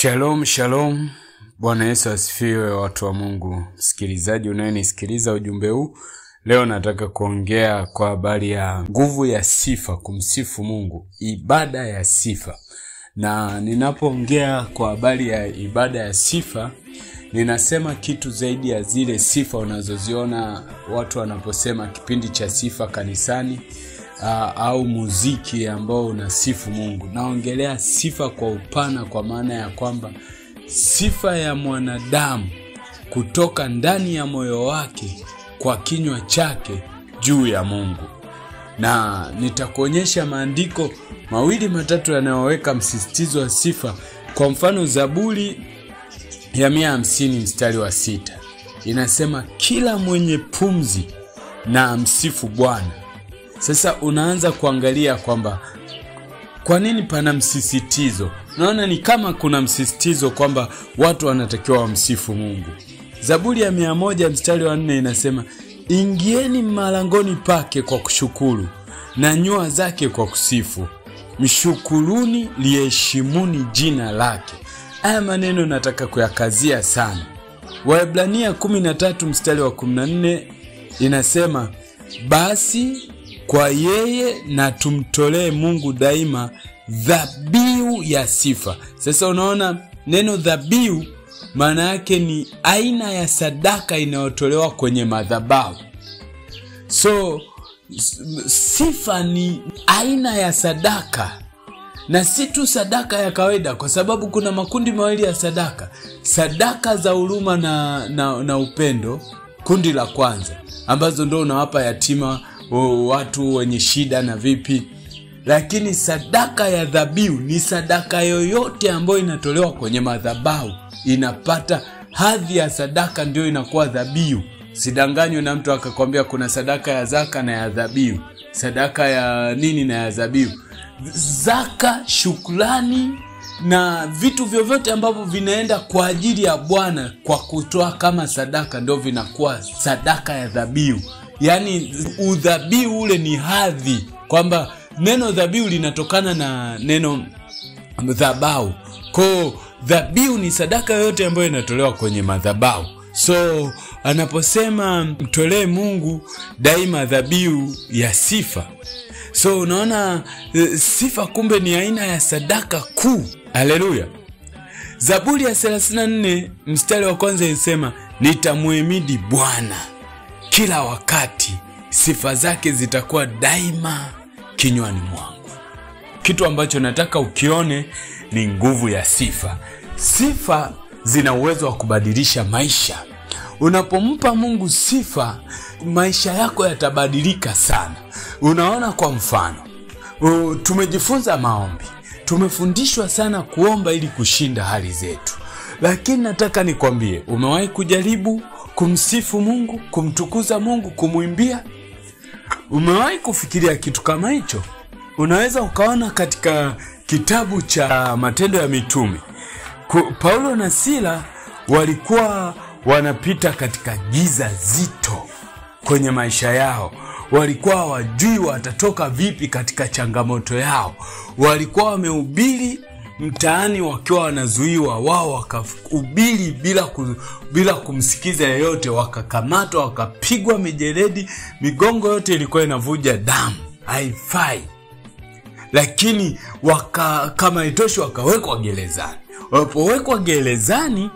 Shalom, shalom. Bwana Yesu asifiwe, watu wa Mungu. Msikilizaji unayenisikiliza ujumbe huu, leo nataka kuongea kwa habari ya nguvu ya sifa, kumsifu Mungu, ibada ya sifa. Na ninapoongea kwa habari ya ibada ya sifa, ninasema kitu zaidi ya zile sifa unazoziona watu wanaposema kipindi cha sifa kanisani au muziki ambao unasifu Mungu. Naongelea sifa kwa upana, kwa maana ya kwamba sifa ya mwanadamu kutoka ndani ya moyo wake kwa kinywa chake juu ya Mungu. Na nitakuonyesha maandiko mawili matatu yanayoweka msisitizo wa sifa. Kwa mfano, Zaburi ya 150 mstari wa 6 inasema kila mwenye pumzi na amsifu Bwana. Sasa unaanza kuangalia kwamba kwa nini pana msisitizo. Naona ni kama kuna msisitizo kwamba watu wanatakiwa wamsifu Mungu. Zaburi ya 100 mstari wa 4 inasema ingieni malangoni pake kwa kushukuru na nyua zake kwa kusifu. Mshukuruni, liheshimuni jina lake. Haya maneno nataka kuyakazia sana. Waebrania 13 mstari wa 14 inasema basi kwa yeye na tumtolee Mungu daima dhabihu ya sifa. Sasa unaona neno dhabihu maana yake ni aina ya sadaka inayotolewa kwenye madhabahu. So sifa ni aina ya sadaka, na si tu sadaka ya kawaida, kwa sababu kuna makundi mawili ya sadaka. Sadaka za huruma na upendo, kundi la kwanza, ambazo ndio unawapa yatima, watu wenye shida na vipi. Lakini sadaka ya dhabihu ni sadaka yoyote ambayo inatolewa kwenye madhabahu, inapata hadhi ya sadaka, ndio inakuwa dhabihu. Sidanganywe na mtu akakwambia kuna sadaka ya zaka na ya dhabihu, sadaka ya nini na ya dhabihu. Zaka, shukrani na vitu vyovyote ambavyo vinaenda kwa ajili ya Bwana kwa kutoa kama sadaka, ndio vinakuwa sadaka ya dhabihu. Yaani udhabihu ule ni hadhi, kwamba neno dhabihu linatokana na neno dhabahu. Kwa dhabihu ni sadaka yote ambayo inatolewa kwenye madhabahu. So anaposema mtolee Mungu daima dhabihu ya sifa. So unaona sifa kumbe ni aina ya sadaka kuu. Haleluya. Zaburi ya 34 mstari wa kwanza inasema nitamuhimidi Bwana kila wakati, sifa zake zitakuwa daima kinywani mwangu. Kitu ambacho nataka ukione ni nguvu ya sifa. Sifa zina uwezo wa kubadilisha maisha. Unapompa Mungu sifa, maisha yako yatabadilika sana. Unaona, kwa mfano, tumejifunza maombi. Tumefundishwa sana kuomba ili kushinda hali zetu. Lakini nataka nikwambie, umewahi kujaribu kumsifu Mungu, kumtukuza Mungu, kumuimbia? Umewahi kufikiria kitu kama hicho? Unaweza ukaona katika kitabu cha Matendo ya Mitume, Paulo na Sila walikuwa wanapita katika giza zito kwenye maisha yao. Walikuwa hawajui watatoka vipi katika changamoto yao. Walikuwa wamehubiri mtaani wakiwa wanazuiwa, wao wakahubiri bila kumsikiza yeyote, wakakamatwa, wakapigwa mijeledi, migongo yote ilikuwa inavuja damu, haifai. Lakini kama itoshi wakawekwa gerezani. Walipowekwa gerezani,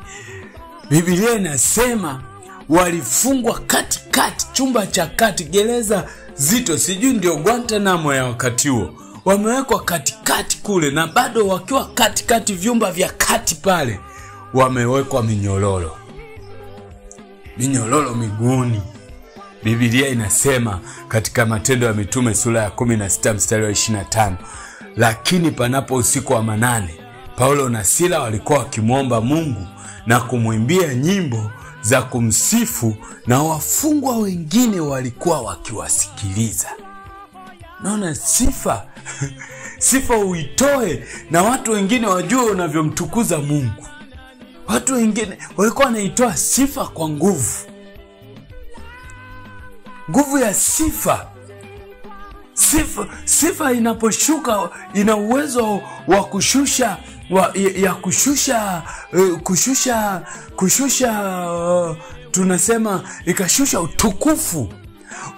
Biblia inasema walifungwa katikati, chumba cha kati, gereza zito, sijui ndio Guantanamo ya wakati huo. Wamewekwa katikati kule, na bado wakiwa katikati, vyumba vya kati pale, wamewekwa minyororo miguuni. Biblia inasema katika Matendo ya Mitume sura ya 16 mstari wa 25, lakini panapo usiku wa manane, Paulo na Sila walikuwa wakimuomba Mungu na kumwimbia nyimbo za kumsifu, na wafungwa wengine walikuwa wakiwasikiliza. Naona sifa sifa uitoe na watu wengine wajue unavyomtukuza Mungu. Watu wengine walikuwa wanaitoa sifa kwa nguvu. Nguvu ya sifa. Sifa inaposhuka ina uwezo wa kushusha ya kushusha tunasema ikashusha utukufu.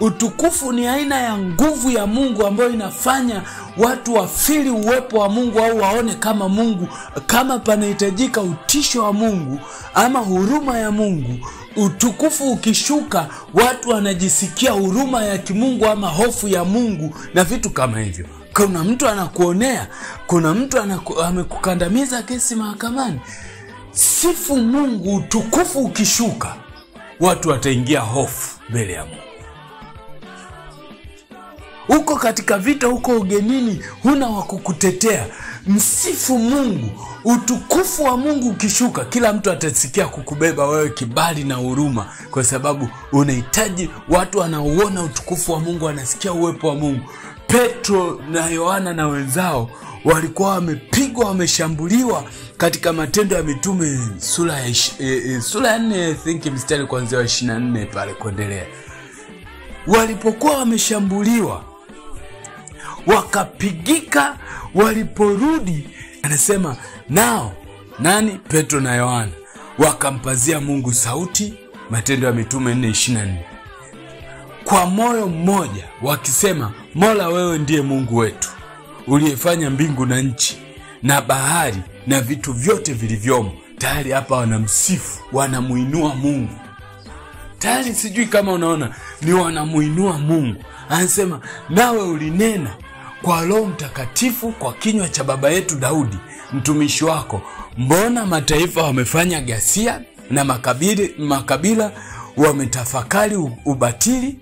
Utukufu ni aina ya nguvu ya Mungu ambayo inafanya watu wafili uwepo wa Mungu au waone kama Mungu. Kama panahitajika utisho wa Mungu ama huruma ya Mungu, utukufu ukishuka watu wanajisikia huruma ya kimungu ama hofu ya Mungu na vitu kama hivyo. Kuna mtu anakuonea, kuna mtu amekukandamiza kesi mahakamani, sifu Mungu. Utukufu ukishuka watu wataingia hofu mbele ya Mungu. Uko katika vita, uko ugenini, huna wa kukutetea, msifu Mungu. Utukufu wa Mungu ukishuka, kila mtu atasikia kukubeba wewe kibali na huruma, kwa sababu unahitaji watu wanaoona utukufu wa Mungu, wanasikia uwepo wa Mungu. Petro na Yohana na wenzao walikuwa wamepigwa, wameshambuliwa katika Matendo ya Mitume sura ya 4 I think mstari kuanzia 24 pale kuendelea. Walipokuwa wameshambuliwa wakapigika, waliporudi anasema nao nani? Petro na Yohana wakampazia Mungu sauti, Matendo ya Mitume 4:24, kwa moyo mmoja wakisema, Mola, wewe ndiye Mungu wetu uliyefanya mbingu na nchi na bahari na vitu vyote vilivyomo. Tayari hapa wanamsifu, wanamuinua Mungu. Tayari sijui kama unaona, ni wanamuinua Mungu. Anasema nawe ulinena kwa Roho Mtakatifu kwa kinywa cha baba yetu Daudi mtumishi wako. Mbona mataifa wamefanya ghasia na makabila wametafakari ubatili?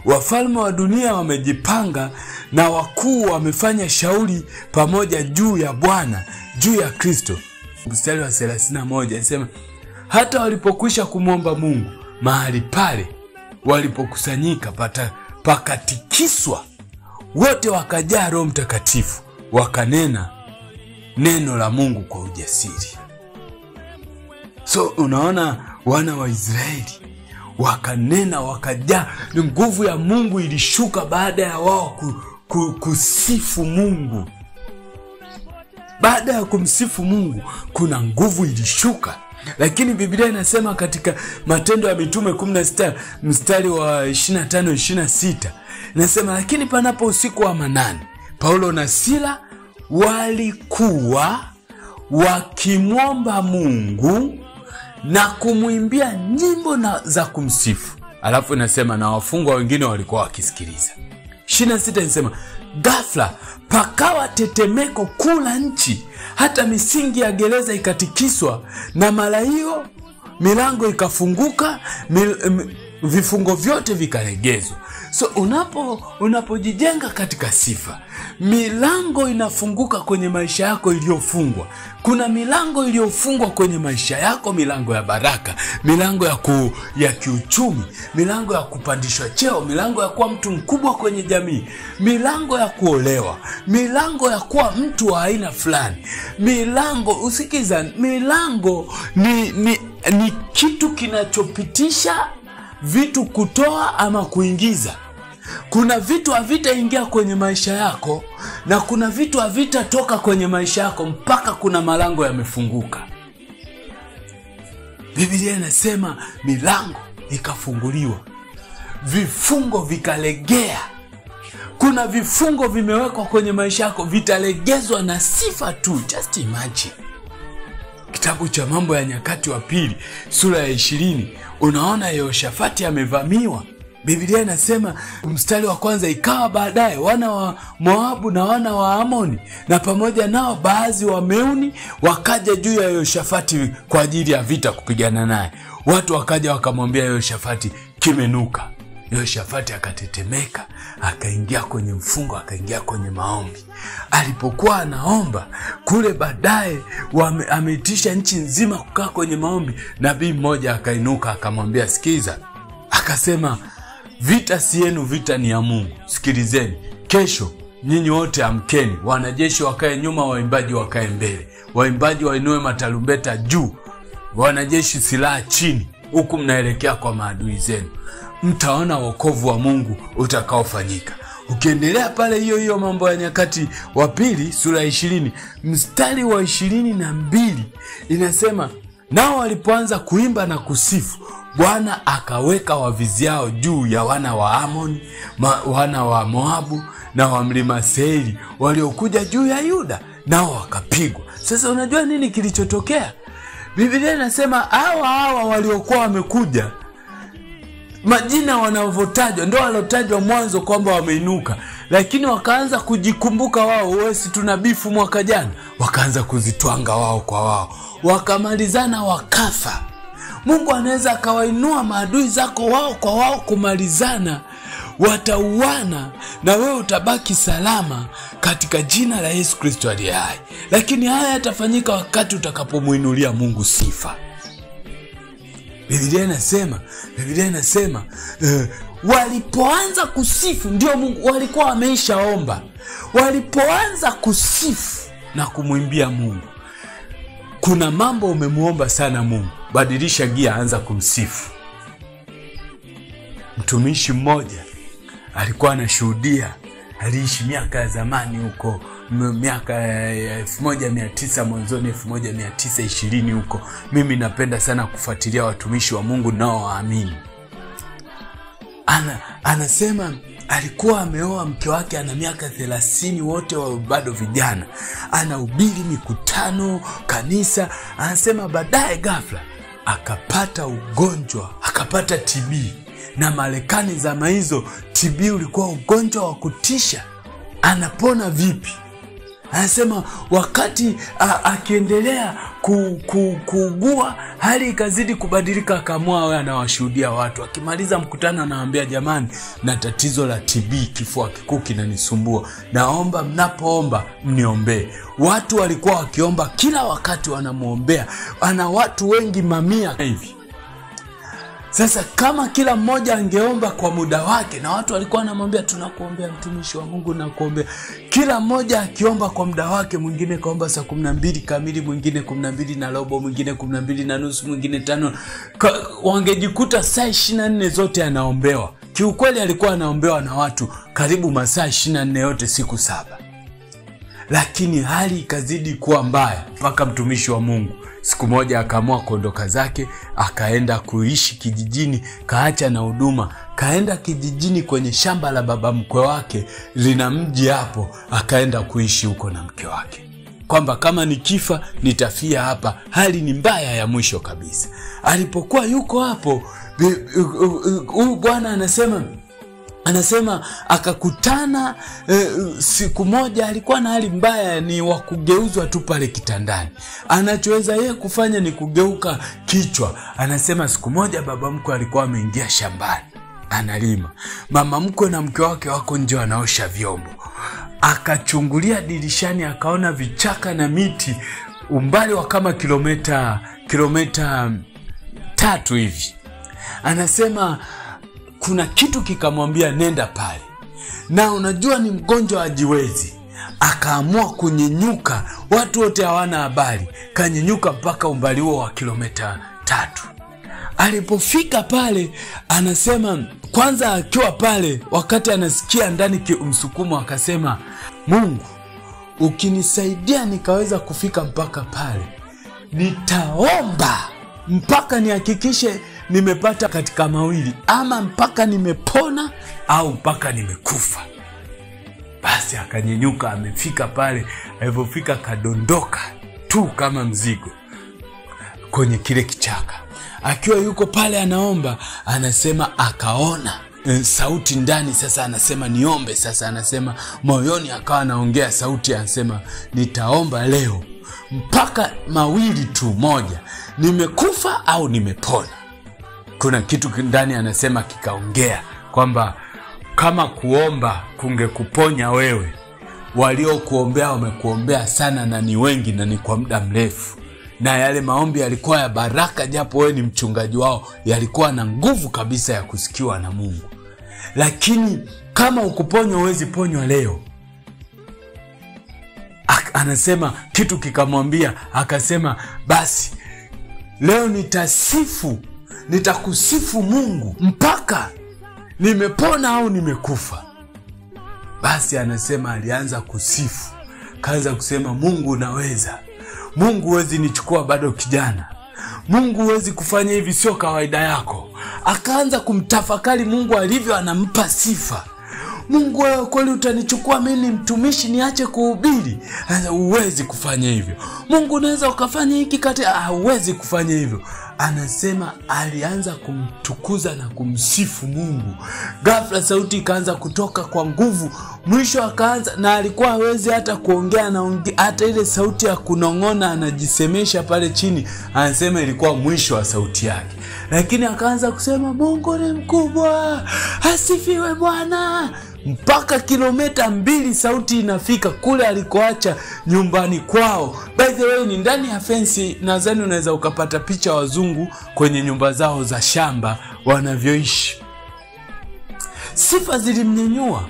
Wafalme wa dunia wamejipanga na wakuu wamefanya shauri pamoja juu ya Bwana, juu ya Kristo. Mstari wa 31 anasema hata walipokwisha kumwomba Mungu, mahali pale walipokusanyika pakatikiswa, wote wakajaa Roho Mtakatifu, wakanena neno la Mungu kwa ujasiri. So unaona, wana wa Israeli wakanena, wakajaa. Ni nguvu ya Mungu ilishuka baada ya wao kusifu Mungu. Baada ya kumsifu Mungu kuna nguvu ilishuka. Lakini Biblia inasema katika Matendo ya Mitume 16 mstari wa 25-26, inasema lakini panapo usiku wa manane, Paulo na Sila walikuwa wakimwomba Mungu na kumwimbia nyimbo za kumsifu. Alafu inasema na wafungwa wengine walikuwa wakisikiliza. 26 inasema ghafla pakawa tetemeko kula nchi, hata misingi ya gereza ikatikiswa, na mara hiyo milango ikafunguka, vifungo vyote vikalegezwa. So unapojijenga katika sifa, milango inafunguka kwenye maisha yako iliyofungwa. Kuna milango iliyofungwa kwenye maisha yako, milango ya baraka, milango ya kiuchumi, milango ya kupandishwa cheo, milango ya kuwa mtu mkubwa kwenye jamii, milango ya kuolewa, milango ya kuwa mtu wa aina fulani. Milango ni kitu kinachopitisha vitu kutoa ama kuingiza. Kuna vitu havitaingia kwenye maisha yako na kuna vitu havitatoka kwenye maisha yako mpaka kuna malango yamefunguka. Biblia inasema milango ikafunguliwa, vifungo vikalegea. Kuna vifungo vimewekwa kwenye maisha yako, vitalegezwa na sifa tu. Just imagine. Kitabu cha Mambo ya Nyakati wa Pili sura ya 20, unaona Yehoshafati amevamiwa. Biblia inasema mstari wa 1, ikawa baadaye wana wa Moabu na wana wa Amoni na pamoja nao baadhi wa Meuni wakaja juu ya Yehoshafati kwa ajili ya vita kupigana naye. Watu wakaja wakamwambia Yehoshafati, kimenuka. Yehoshafati akatetemeka, akaingia kwenye mfungo, akaingia kwenye maombi. Alipokuwa anaomba kule, baadaye ameitisha nchi nzima kukaa kwenye maombi. Nabii mmoja akainuka akamwambia, sikiza. Akasema, vita si yenu, vita ni ya Mungu. Sikilizeni, kesho nyinyi wote amkeni, wanajeshi wakae nyuma, waimbaji wakae mbele. Waimbaji wainue matarumbeta juu, wanajeshi silaha chini, huku mnaelekea kwa maadui zenu. Mtaona wokovu wa Mungu utakaofanyika. Ukiendelea pale hiyo Mambo ya Nyakati wa Pili sura 20 mstari wa 22 inasema, nao walipoanza kuimba na kusifu, Bwana akaweka waviziao juu ya wana wa Amoni, wana wa Moabu na wa mlima Seiri waliokuja juu ya Yuda, nao wakapigwa. Sasa unajua nini kilichotokea? Biblia inasema hawa waliokuwa wamekuja, majina wanavotajwa ndio walotajwa mwanzo kwamba wameinuka, lakini wakaanza kujikumbuka wao, wewe si tunabifu mwaka jana, wakaanza kuzitwanga wao kwa wao, wakamalizana wakafa. Mungu anaweza akawainua maadui zako wao kwa wao kumalizana, watauana na wewe utabaki salama katika jina la Yesu Kristo aliye hai. Lakini haya yatafanyika wakati utakapomuinulia Mungu sifa. Biblia inasema walipoanza kusifu, ndio Mungu walikuwa wameishaomba. Walipoanza kusifu na kumwimbia Mungu, kuna mambo umemuomba sana Mungu, badilisha gia, anza kumsifu. Mtumishi mmoja alikuwa anashuhudia, aliishi miaka ya zamani huko, miaka ya 1900 mwanzoni 1920 huko. Mimi napenda sana kufuatilia watumishi wa Mungu nao waamini. Anasema alikuwa ameoa mke wake, ana miaka 30, wote bado vijana, anahubiri mikutano kanisa. Anasema baadaye ghafla akapata ugonjwa, akapata TB. Na Marekani zama hizo TB ulikuwa ugonjwa wa kutisha. Anapona vipi? Anasema wakati akiendelea kuugua, hali ikazidi kubadilika, akaamua wewe anawashuhudia watu. Akimaliza mkutano anawaambia, jamani, na tatizo la TB, kifua kikuu kinanisumbua, naomba mnapoomba mniombee. Watu walikuwa wakiomba kila wakati, wanamuombea. Ana watu wengi, mamia hivi. Sasa kama kila mmoja angeomba kwa muda wake, na watu walikuwa wanamwambia, tunakuombea mtumishi wa Mungu na kuombea, kila mmoja akiomba kwa muda wake, mwingine kaomba saa 12 kamili, mwingine 12:15, mwingine 12:30, mwingine 5, wangejikuta saa 24 zote anaombewa. Kiukweli alikuwa anaombewa na watu karibu masaa 24 yote, siku 7. Lakini hali ikazidi kuwa mbaya mpaka mtumishi wa Mungu siku moja akaamua kuondoka zake, akaenda kuishi kijijini, kaacha na huduma, kaenda kijijini kwenye shamba la baba mkwe wake, lina mji hapo, akaenda kuishi huko na mke wake, kwamba kama nikifa nitafia hapa. Hali ni mbaya ya mwisho kabisa. Alipokuwa yuko hapo, huyu bwana anasema akakutana siku moja, alikuwa na hali mbaya, ni wa kugeuzwa tu pale kitandani. Anachoweza yeye kufanya ni kugeuka kichwa. Anasema siku moja baba mkwe alikuwa ameingia shambani analima, mama mkwe na mke wake wako nje wanaosha vyombo. Akachungulia dirishani, akaona vichaka na miti umbali wa kama kilomita 3 hivi. Anasema kuna kitu kikamwambia nenda pale, na unajua ni mgonjwa hajiwezi. Akaamua kunyenyuka, watu wote hawana habari, kanyenyuka mpaka umbali huo wa kilomita 3. Alipofika pale, anasema kwanza akiwa pale, wakati anasikia ndani msukumo, akasema, Mungu ukinisaidia nikaweza kufika mpaka pale, nitaomba mpaka nihakikishe nimepata katika mawili, ama mpaka nimepona au mpaka nimekufa. Basi akanyenyuka, amefika pale. Alipofika kadondoka tu kama mzigo kwenye kile kichaka. Akiwa yuko pale anaomba, anasema akaona sauti ndani. Sasa anasema niombe. Sasa anasema moyoni akawa anaongea sauti, anasema nitaomba leo mpaka mawili tu, moja nimekufa au nimepona. Kuna kitu ndani anasema kikaongea kwamba kama kuomba kungekuponya wewe, waliokuombea wamekuombea sana na ni wengi na ni kwa muda mrefu, na yale maombi yalikuwa ya baraka, japo wewe ni mchungaji wao, yalikuwa na nguvu kabisa ya kusikiwa na Mungu. Lakini kama ukuponywa huwezi ponywa leo. Anasema kitu kikamwambia, akasema basi leo nitakusifu Mungu mpaka nimepona au nimekufa. Basi anasema alianza kusifu, kaanza kusema, Mungu unaweza, Mungu huwezi nichukua bado kijana, Mungu huwezi kufanya hivi, sio kawaida yako. Akaanza kumtafakari Mungu alivyo, anampa sifa. Mungu, wewe kweli utanichukua mimi mtumishi niache kuhubiri? Huwezi kufanya hivyo. Mungu, unaweza ukafanya hiki kati? Huwezi kufanya hivyo. Anasema alianza kumtukuza na kumsifu Mungu. Ghafla sauti ikaanza kutoka kwa nguvu. Mwisho akaanza, na alikuwa hawezi hata kuongea, na hata ile sauti ya kunong'ona anajisemesha pale chini, anasema ilikuwa mwisho wa sauti yake. Lakini akaanza kusema, Mungu ni mkubwa, asifiwe Bwana. Mpaka kilomita 2 sauti inafika kule alikoacha nyumbani kwao. By the way, ni ndani ya fence. Nadhani unaweza ukapata picha wazungu kwenye nyumba zao za shamba wanavyoishi. Sifa zilimnyanyua.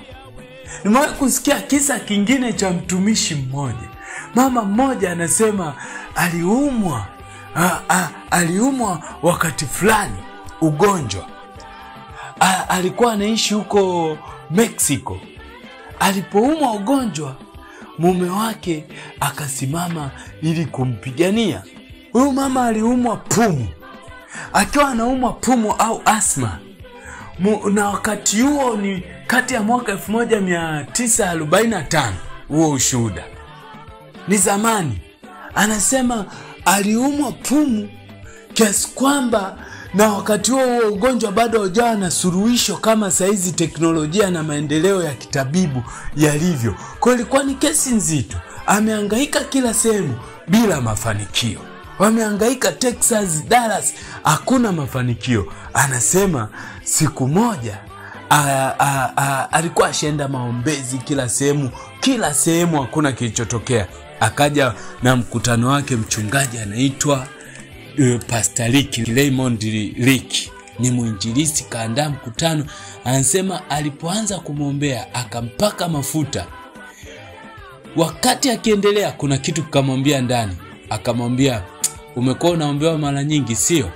Nimewahi kusikia kisa kingine cha mtumishi mmoja. Mama mmoja anasema aliumwa wakati fulani ugonjwa. Alikuwa anaishi huko Mexico. Alipoumwa ugonjwa, mume wake akasimama ili kumpigania. Huyu mama aliumwa pumu. Akiwa anaumwa pumu au asma. Na wakati huo ni kati ya mwaka 1945. Huo ushuhuda ni zamani. Anasema aliumwa pumu kiasi kwamba, na wakati huo ugonjwa bado hujawa na suluhisho kama saizi teknolojia na maendeleo ya kitabibu yalivyo. Kwa ilikuwa ni kesi nzito. Amehangaika kila sehemu bila mafanikio. Wamehangaika Texas, Dallas, hakuna mafanikio. Anasema siku moja alikuwa ashaenda maombezi kila sehemu hakuna kilichotokea. Akaja na mkutano wake mchungaji anaitwa Pastor Rick, Raymond Rick, ni mwinjilisti, kaandaa mkutano. Anasema alipoanza kumwombea akampaka mafuta. Wakati akiendelea kuna kitu kikamwambia ndani. Akamwambia, umekuwa unaombewa mara nyingi sio?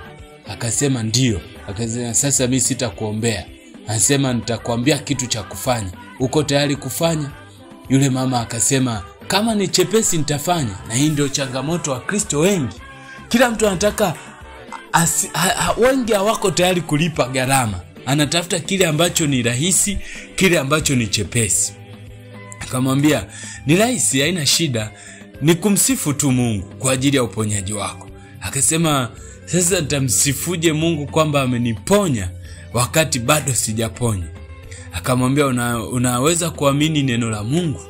Akasema ndio. Akasema sasa mimi sitakuombea. Anasema nitakwambia kitu cha kufanya. Uko tayari kufanya? Yule mama akasema kama ni chepesi nitafanya. Na hii ndio changamoto wa Kristo wengi. Kila mtu anataka wengi hawako tayari kulipa gharama. Anatafuta kile ambacho ni rahisi, kile ambacho ni chepesi. Akamwambia ni rahisi, haina shida, ni kumsifu tu Mungu kwa ajili ya uponyaji wako. Akasema sasa nitamsifuje Mungu kwamba ameniponya wakati bado sijaponya? Akamwambia unaweza kuamini neno la Mungu?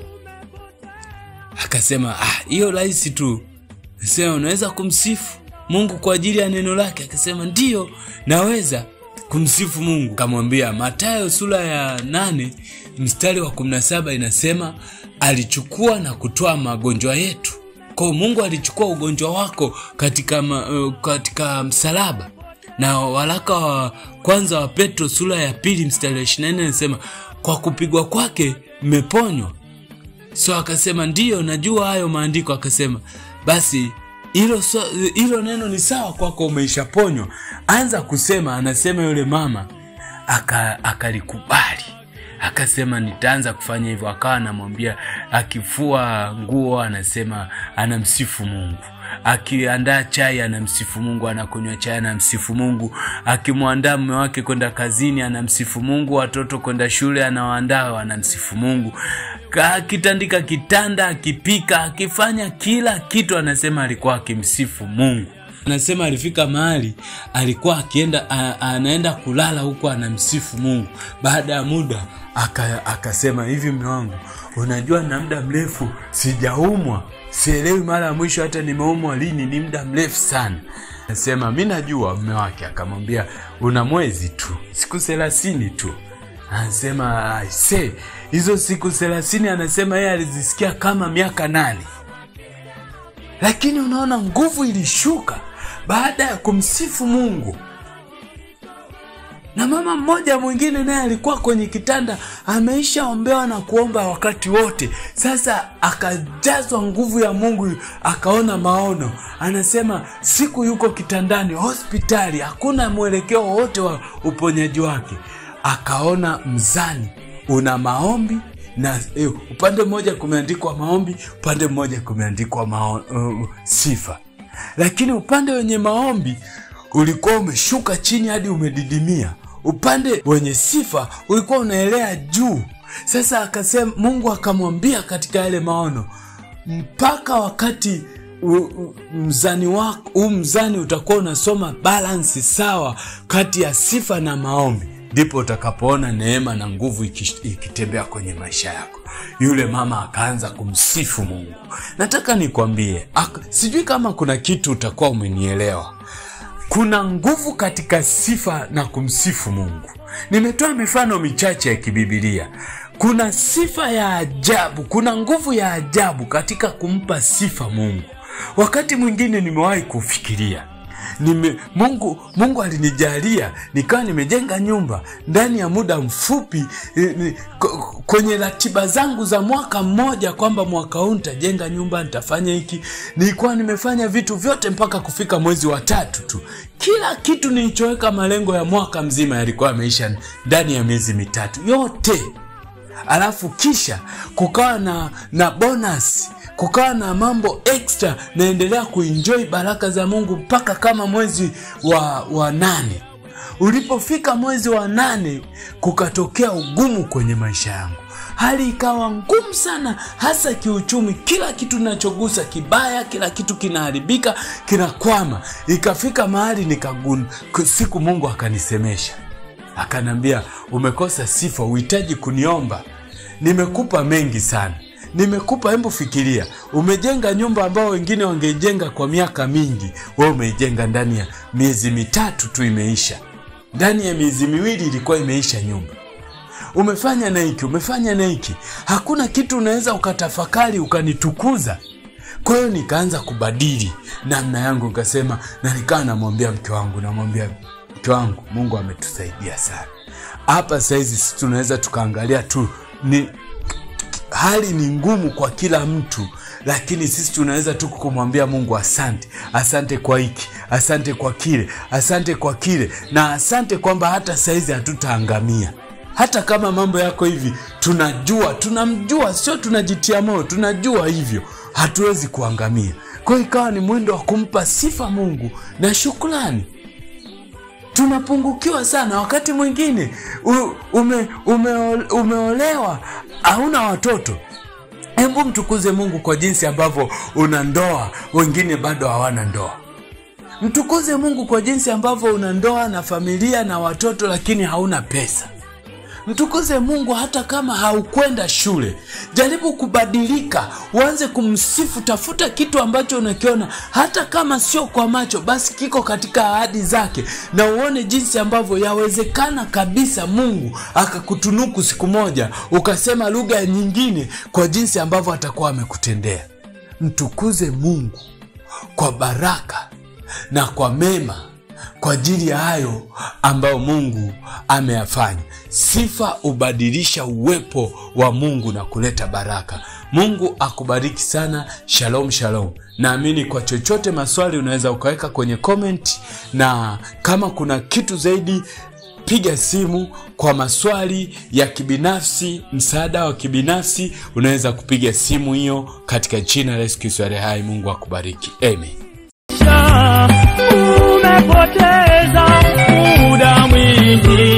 Akasema hiyo rahisi tu. Akasema unaweza kumsifu Mungu kwa ajili ya neno lake? Akasema ndio, naweza kumsifu Mungu. Akamwambia Mathayo sura ya 8 mstari wa 17 inasema alichukua na kutoa magonjwa yetu. Kwa Mungu alichukua ugonjwa wako katika msalaba. Na waraka wa kwanza wa Petro sura ya 2 mstari wa 24 inasema kwa kupigwa kwake mmeponywa. So akasema ndio, najua hayo maandiko. Akasema basi hilo neno ni sawa kwako, umeishaponywa. Anza kusema. Anasema yule mama akalikubali. Akasema nitaanza kufanya hivyo. Akawa anamwambia, akifua nguo anasema anamsifu Mungu, akiandaa chai anamsifu Mungu, anakunywa chai anamsifu Mungu, akimwandaa mume wake kwenda kazini anamsifu Mungu, watoto kwenda shule anawaandaa anamsifu Mungu, akitandika kitanda, akipika, akifanya kila kitu anasema alikuwa akimsifu Mungu. Anasema alifika mahali alikuwa anaenda kulala huko anamsifu Mungu. Baada ya muda akasema hivi, mume wangu, unajua na muda mrefu sijaumwa, sielewi mara ya mwisho hata nimeumwa lini, ni muda mrefu sana. Anasema mimi najua. Mume wake akamwambia una mwezi tu, siku 30 tu. Anasema hizo siku 30 anasema yeye alizisikia kama miaka 8. Lakini unaona nguvu ilishuka baada ya kumsifu Mungu. Na mama mmoja mwingine naye alikuwa kwenye kitanda, ameishaombewa na kuomba wakati wote. Sasa akajazwa nguvu ya Mungu, akaona maono. Anasema siku yuko kitandani hospitali, hakuna mwelekeo wote wa uponyaji wake. Akaona mzani una maombi na upande mmoja kumeandikwa maombi, upande mmoja kumeandikwa sifa. Lakini upande wenye maombi ulikuwa umeshuka chini hadi umedidimia. Upande wenye sifa ulikuwa unaelea juu. Sasa akasema, Mungu akamwambia katika yale maono, mpaka wakati mzani utakuwa unasoma balance sawa kati ya sifa na maombi, ndipo utakapoona neema na nguvu ikitembea kwenye maisha yako. Yule mama akaanza kumsifu Mungu. Nataka nikwambie, sijui kama kuna kitu utakuwa umenielewa. Kuna nguvu katika sifa na kumsifu Mungu. Nimetoa mifano michache ya kibibilia. Kuna sifa ya ajabu, kuna nguvu ya ajabu katika kumpa sifa Mungu. Wakati mwingine nimewahi kufikiria, Mungu alinijalia nikawa nimejenga nyumba ndani ya muda mfupi, kwenye ratiba zangu za mwaka mmoja, kwamba mwaka huu nitajenga nyumba, nitafanya hiki. Nilikuwa nimefanya vitu vyote mpaka kufika mwezi wa 3 tu. Kila kitu nilichoweka malengo ya mwaka mzima yalikuwa yameisha ndani ya miezi 3 yote. Alafu kisha kukawa na bonus, kukawa na mambo extra, naendelea kuenjoy baraka za Mungu mpaka kama mwezi wa 8. Ulipofika mwezi wa 8 kukatokea ugumu kwenye maisha yangu. Hali ikawa ngumu sana, hasa kiuchumi. Kila kitu ninachogusa kibaya, kila kitu kinaharibika, kinakwama. Ikafika mahali siku Mungu akanisemesha. Akanambia, umekosa sifa, uhitaji kuniomba. Nimekupa mengi sana. Nimekupa, hebu fikiria, umejenga nyumba ambao wengine wangejenga kwa miaka mingi, wewe umeijenga ndani ya miezi 3 tu imeisha. Ndani ya miezi 2 ilikuwa imeisha nyumba. Umefanya na hiki, umefanya na hiki. Hakuna kitu unaweza ukatafakari ukanitukuza. Kwa hiyo nikaanza kubadili namna yangu, nikasema, na nikaa namwambia mke wangu, mke wangu, Mungu ametusaidia sana. Hapa saizi sisi tunaweza tukaangalia tu hali ni ngumu kwa kila mtu, lakini sisi tunaweza tu kumwambia Mungu asante. Asante kwa hiki, asante kwa kile, asante kwa kile, na asante kwamba hata saizi hatutaangamia. Hata kama mambo yako hivi, tunamjua, sio tunajitia moyo, tunajua hivyo hatuwezi kuangamia. Kwa hiyo ikawa ni mwendo wa kumpa sifa Mungu na shukrani. Tunapungukiwa sana wakati mwingine. Umeolewa, hauna watoto. Hebu mtukuze Mungu kwa jinsi ambavyo una ndoa, wengine bado hawana ndoa. Mtukuze Mungu kwa jinsi ambavyo una ndoa na familia na watoto, lakini hauna pesa. Mtukuze Mungu hata kama haukwenda shule. Jaribu kubadilika, uanze kumsifu. Tafuta kitu ambacho unakiona, hata kama sio kwa macho, basi kiko katika ahadi zake, na uone jinsi ambavyo yawezekana kabisa Mungu akakutunuku siku moja ukasema lugha nyingine kwa jinsi ambavyo atakuwa amekutendea. Mtukuze Mungu kwa baraka na kwa mema kwa ajili ya hayo ambayo Mungu ameyafanya. Sifa ubadilisha uwepo wa Mungu na kuleta baraka. Mungu akubariki sana. Shalom shalom. Naamini kwa chochote maswali unaweza ukaweka kwenye comment, na kama kuna kitu zaidi piga simu kwa maswali ya kibinafsi, msaada wa kibinafsi, unaweza kupiga simu hiyo katika jina la Yesu Kristo aliye hai. Mungu akubariki. Amen. Umepoteza muda mwingi.